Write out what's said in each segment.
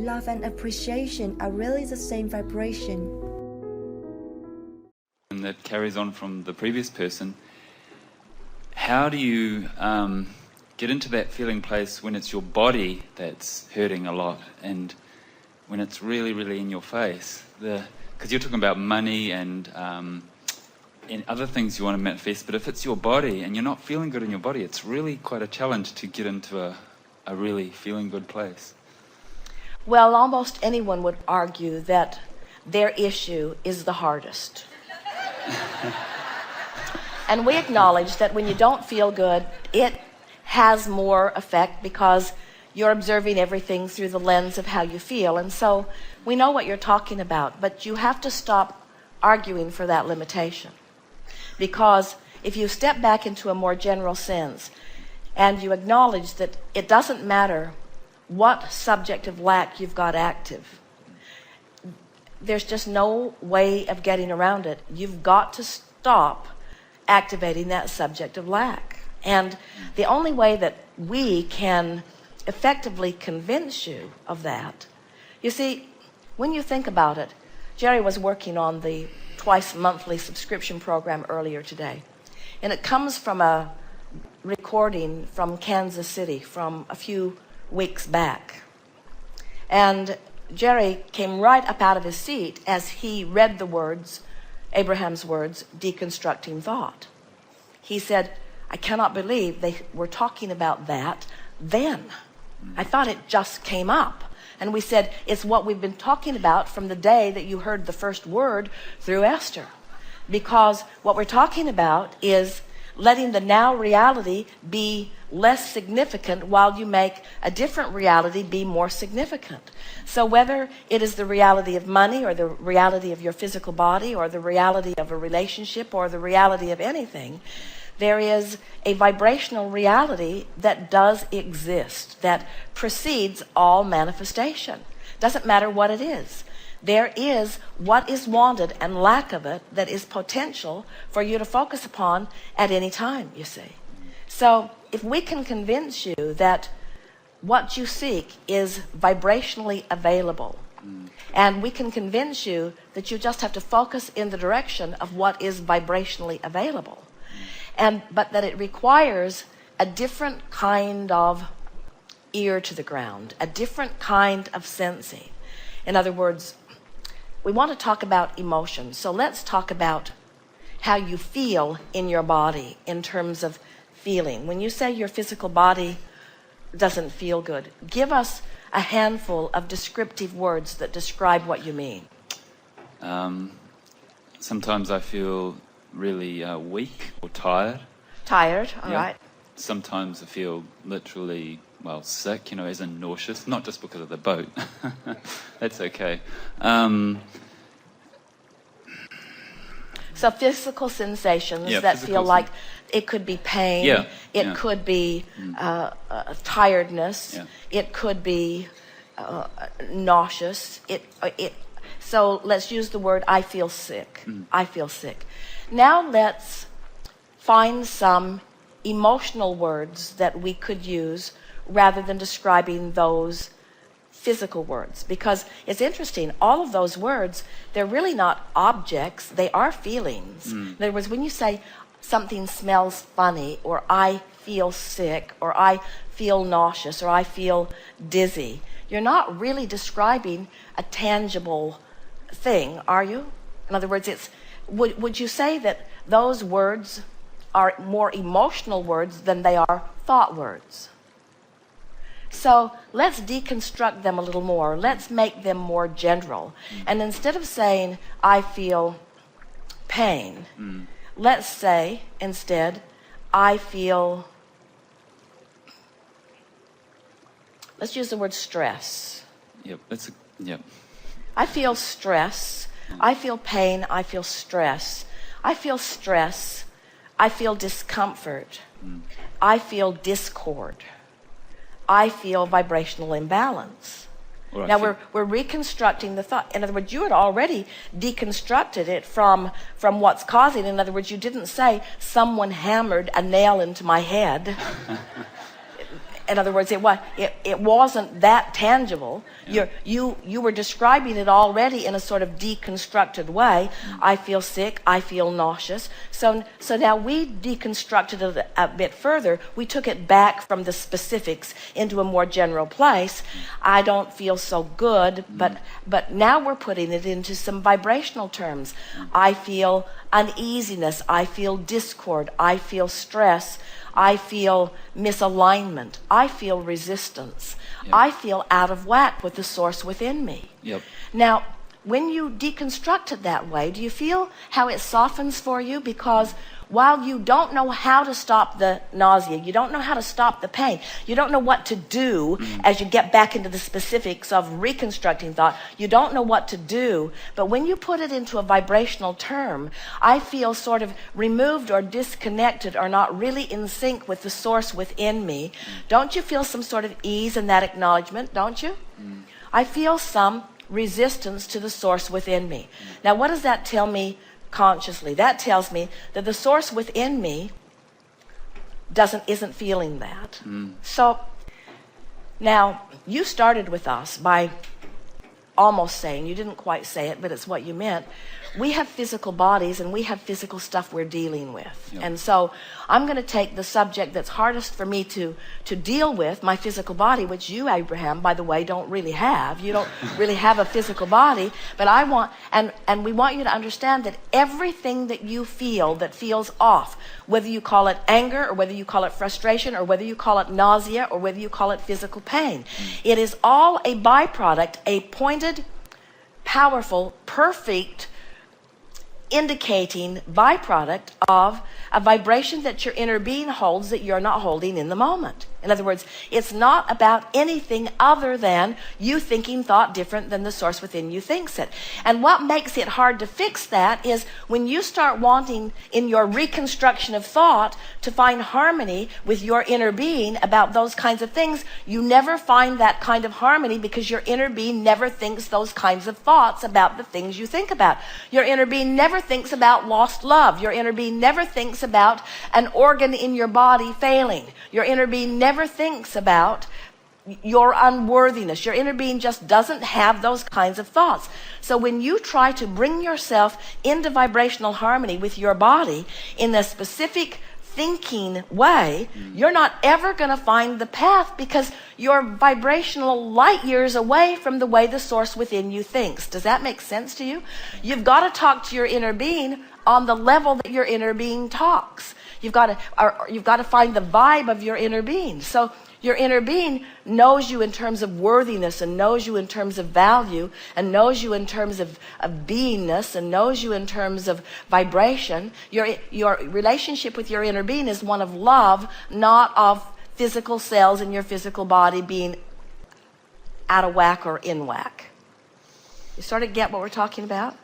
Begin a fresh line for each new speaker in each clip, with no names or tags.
love and appreciation are really the same vibration.
And that carries on from the previous person. How do you get into that feeling place when it's your body that's hurting a lot and when it's really, really in your face? Because you're talking about money and other things you want to manifest, but if it's your body and you're not feeling good in your body, it's really quite a challenge to get into a really feeling good place.
Well, almost anyone would argue that their issue is the hardest. And we acknowledge that when you don't feel good, it has more effect because you're observing everything through the lens of how you feel. And so we know what you're talking about, but you have to stop arguing for that limitation. Because if you step back into a more general sense and you acknowledge that it doesn't matter what subject of lack you've got active, there's just no way of getting around it. You've got to stop activating that subject of lack. And the only way that we can effectively convince you of that, you see, when you think about it, Jerry was working on the twice monthly subscription program earlier today. And it comes from a recording from Kansas City from a few weeks back. And Jerry came right up out of his seat as he read the words, Abraham's words, deconstructing thought. He said, I cannot believe they were talking about that then. I thought it just came up. And we said, it's what we've been talking about from the day that you heard the first word through Esther. Because what we're talking about is letting the now reality be less significant while you make a different reality be more significant. So whether it is the reality of money or the reality of your physical body or the reality of a relationship or the reality of anything, there is a vibrational reality that does exist, that precedes all manifestation. Doesn't matter what it is. There is what is wanted and lack of it that is potential for you to focus upon at any time, you see. So if we can convince you that what you seek is vibrationally available, and we can convince you that you just have to focus in the direction of what is vibrationally available, but that it requires a different kind of ear to the ground, a different kind of sensing. In other words, we want to talk about emotions. So let's talk about how you feel in your body in terms of feeling. When you say your physical body doesn't feel good, give us a handful of descriptive words that describe what you mean.
Sometimes I feel really weak or tired.
Tired, all right.
Sometimes I feel literally, sick, as in nauseous, not just because of the boat. That's okay.
So physical sensations that feel like it could be pain, it could be tiredness, it could be nauseous. So let's use the word I feel sick. I feel sick. Now let's find some emotional words that we could use rather than describing those physical words, because it's interesting, all of those words, they're really not objects, they are feelings. In other words, when you say something smells funny, or I feel sick, or I feel nauseous, or I feel dizzy, you're not really describing a tangible thing, are you? In other words, would you say that those words are more emotional words than they are thought words? So let's deconstruct them a little more. Let's make them more general. And instead of saying, I feel pain, let's say instead, I feel, let's use the word stress. I feel stress. I feel pain. I feel stress. I feel stress. I feel discomfort. I feel discord. I feel vibrational imbalance.
Well,
now we're reconstructing the thought. In other words, you had already deconstructed it from what's causing. In other words, you didn't say someone hammered a nail into my head. in other words, it wasn't that tangible.
Yeah.
You were describing it already in a sort of deconstructed way. I feel sick. I feel nauseous. So now we deconstructed it a bit further. We took it back from the specifics into a more general place. I don't feel so good, but now we're putting it into some vibrational terms. I feel uneasiness. I feel discord. I feel stress. I feel misalignment. I feel resistance.
Yep.
I feel out of whack with the source within me.
Yep.
Now, when you deconstruct it that way, do you feel how it softens for you? Because while you don't know how to stop the nausea, you don't know how to stop the pain, you don't know what to do as you get back into the specifics of reconstructing thought, you don't know what to do, but when you put it into a vibrational term, I feel sort of removed or disconnected or not really in sync with the source within me. Don't you feel some sort of ease in that acknowledgement, don't you? I feel some resistance to the source within me. Now, what does that tell me consciously? That tells me that the source within me isn't feeling that. So now you started with us by almost saying, you didn't quite say it, but it's what you meant. We have physical bodies and we have physical stuff we're dealing with.
Yep.
And so I'm going to take the subject that's hardest for me to deal with, my physical body, which you, Abraham, by the way, don't really have. You don't really have a physical body, but I want, and we want you to understand that everything that you feel that feels off, whether you call it anger or whether you call it frustration or whether you call it nausea or whether you call it physical pain, it is all a byproduct, a pointed, powerful, perfect, indicating byproduct of a vibration that your inner being holds that you're not holding in the moment. In other words, it's not about anything other than you thinking thought different than the source within you thinks it. And what makes it hard to fix that is when you start wanting in your reconstruction of thought to find harmony with your inner being about those kinds of things, you never find that kind of harmony because your inner being never thinks those kinds of thoughts about the things you think about. Your inner being never thinks about lost love. Your inner being never thinks about an organ in your body failing. Your inner being never thinks about your unworthiness. Your inner being just doesn't have those kinds of thoughts. So when you try to bring yourself into vibrational harmony with your body in a specific thinking way, you're not ever going to find the path because you're vibrational light years away from the way the source within you thinks. Does that make sense to you? You've got to talk to your inner being on the level that your inner being talks. You've got to find the vibe of your inner being. So your inner being knows you in terms of worthiness and knows you in terms of value and knows you in terms of beingness and knows you in terms of vibration. Your relationship with your inner being is one of love, not of physical cells in your physical body being out of whack or in whack. You sort of get what we're talking about?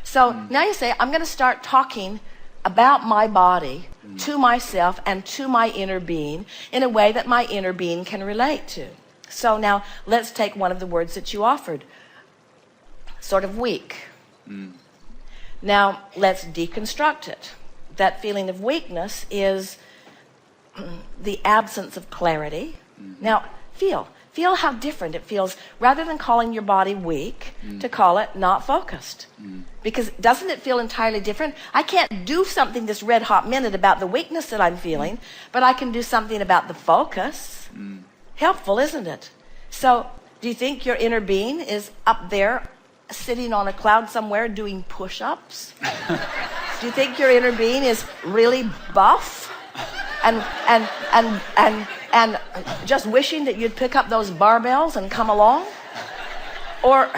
So now you say, I'm going to start talking about my body to myself and to my inner being in a way that my inner being can relate to. So now let's take one of the words that you offered, sort of weak. Now let's deconstruct it. That feeling of weakness is the absence of clarity. Now feel how different it feels rather than calling your body weak to call it not focused. Because doesn't it feel entirely different? I can't do something this red hot minute about the weakness that I'm feeling, but I can do something about the focus. Helpful, isn't it? So do you think your inner being is up there sitting on a cloud somewhere doing push-ups? Do you think your inner being is really buff and just wishing that you'd pick up those barbells and come along? Or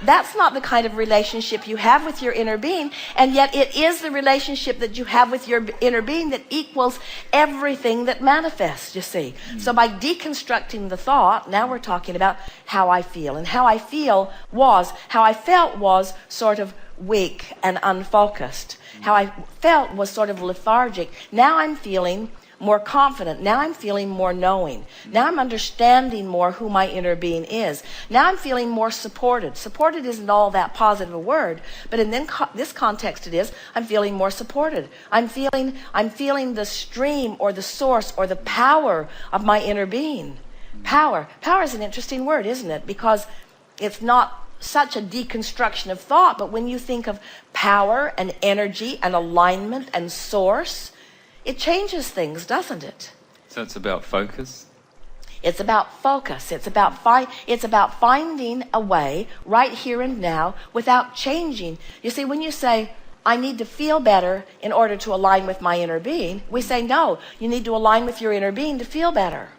that's not the kind of relationship you have with your inner being, and yet it is the relationship that you have with your inner being that equals everything that manifests, you see. So by deconstructing the thought, now we're talking about how I feel. And how I felt was sort of weak and unfocused. How I felt was sort of lethargic. Now I'm feeling more confident. Now I'm feeling more knowing. Now I'm understanding more who my inner being is. Now I'm feeling more supported. Supported isn't all that positive a word, but in this context it is. I'm feeling more supported. I'm feeling the stream or the source or the power of my inner being. Power. Power is an interesting word, isn't it? Because it's not such a deconstruction of thought, but when you think of power and energy and alignment and source, it changes things, doesn't it?
So it's about focus?
It's about focus. It's about finding a way right here and now without changing. You see, when you say, I need to feel better in order to align with my inner being, we say, no, you need to align with your inner being to feel better.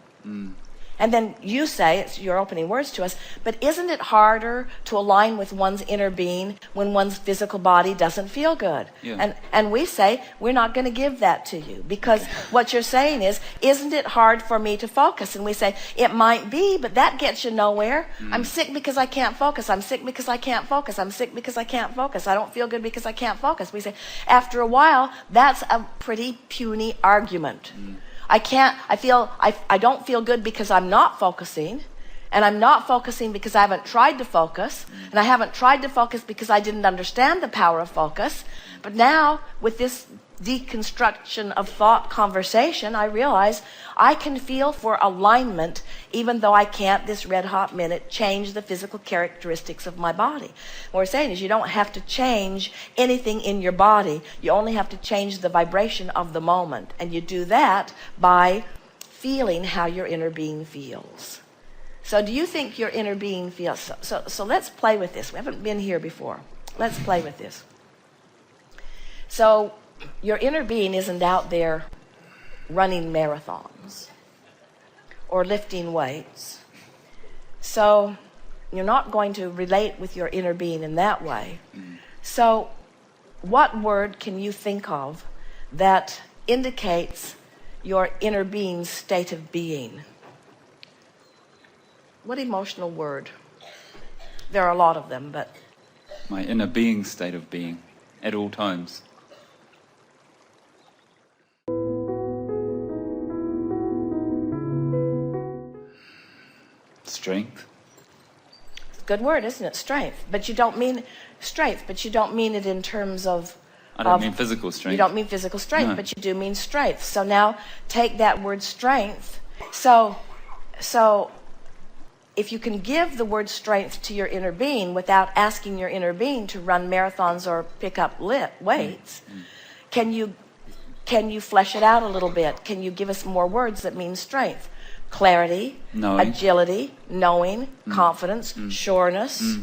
And then you say, it's your opening words to us, but isn't it harder to align with one's inner being when one's physical body doesn't feel good?
Yeah.
And we say, we're not going to give that to you, because what you're saying is, isn't it hard for me to focus? And we say, it might be, but that gets you nowhere. I'm sick because I can't focus. I'm sick because I can't focus. I'm sick because I can't focus. I don't feel good because I can't focus. We say, after a while, that's a pretty puny argument. I don't feel good because I'm not focusing, and I'm not focusing because I haven't tried to focus, and I haven't tried to focus because I didn't understand the power of focus. But now, with this deconstruction of thought conversation, I realize I can feel for alignment even though I can't this red hot minute change the physical characteristics of my body. What we're saying is, you don't have to change anything in your body. You only have to change the vibration of the moment, and you do that by feeling how your inner being feels. So do you think your inner being feels? So let's play with this. We haven't been here before. Let's play with this. So your inner being isn't out there running marathons or lifting weights. So you're not going to relate with your inner being in that way. So what word can you think of that indicates your inner being's state of being? What emotional word? There are a lot of them, but...
My inner being state of being at all times. Strength.
It's a good word, isn't it? Strength. But you don't mean strength, but you don't mean it in terms of...
I don't mean physical strength.
You don't mean physical strength,
No.
but you do mean strength. So now take that word strength. So if you can give the word strength to your inner being without asking your inner being to run marathons or pick up weights, can you flesh it out a little bit? Can you give us more words that mean strength? Clarity,
Knowing.
agility, knowing, confidence, sureness,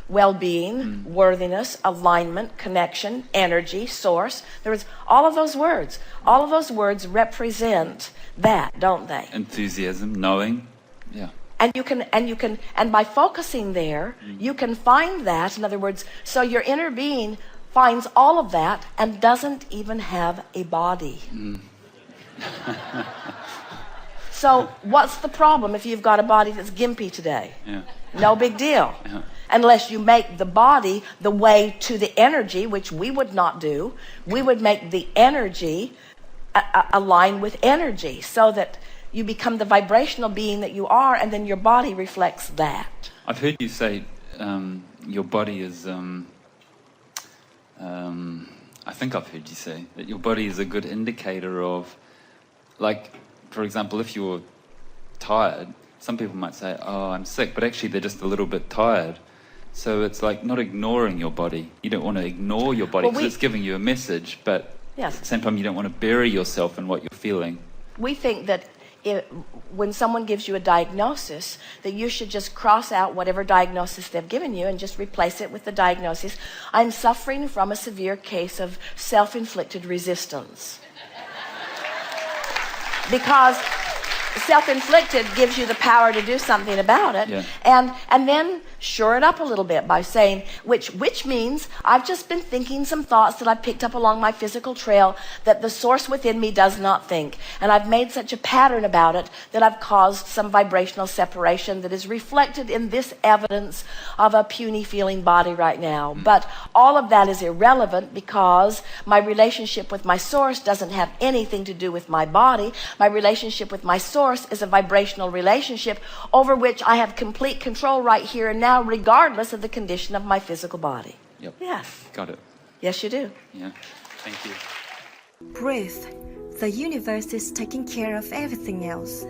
well-being, worthiness, alignment, connection, energy, source. There's all of those words. All of those words represent that, don't they?
Enthusiasm, knowing. Yeah.
And by focusing there, you can find that. In other words, so your inner being finds all of that and doesn't even have a body. So what's the problem if you've got a body that's gimpy today?
Yeah.
No big deal.
Yeah.
Unless you make the body the way to the energy, which we would not do. We would make the energy align with energy so that you become the vibrational being that you are, and then your body reflects that.
I've heard you say your body is... I think I've heard you say that your body is a good indicator of, like, for example, if you're tired, some people might say, oh, I'm sick, but actually they're just a little bit tired. So it's like not ignoring your body. You don't want to ignore your body because it's giving you a message, but
Yes.
at the same time you don't want to bury yourself in what you're feeling.
We think that when someone gives you a diagnosis, that you should just cross out whatever diagnosis they've given you and just replace it with the diagnosis, I'm suffering from a severe case of self-inflicted resistance. Because self-inflicted gives you the power to do something about it.
Yeah.
And then shore it up a little bit by saying, which means I've just been thinking some thoughts that I've picked up along my physical trail that the source within me does not think. And I've made such a pattern about it that I've caused some vibrational separation that is reflected in this evidence of a puny feeling body right now. But all of that is irrelevant because my relationship with my source doesn't have anything to do with my body. My relationship with my source is a vibrational relationship over which I have complete control right here and now, regardless of the condition of my physical body.
Yep.
Yes.
Got it.
Yes, you do.
Yeah. Thank you.
Breathe. The universe is taking care of everything else.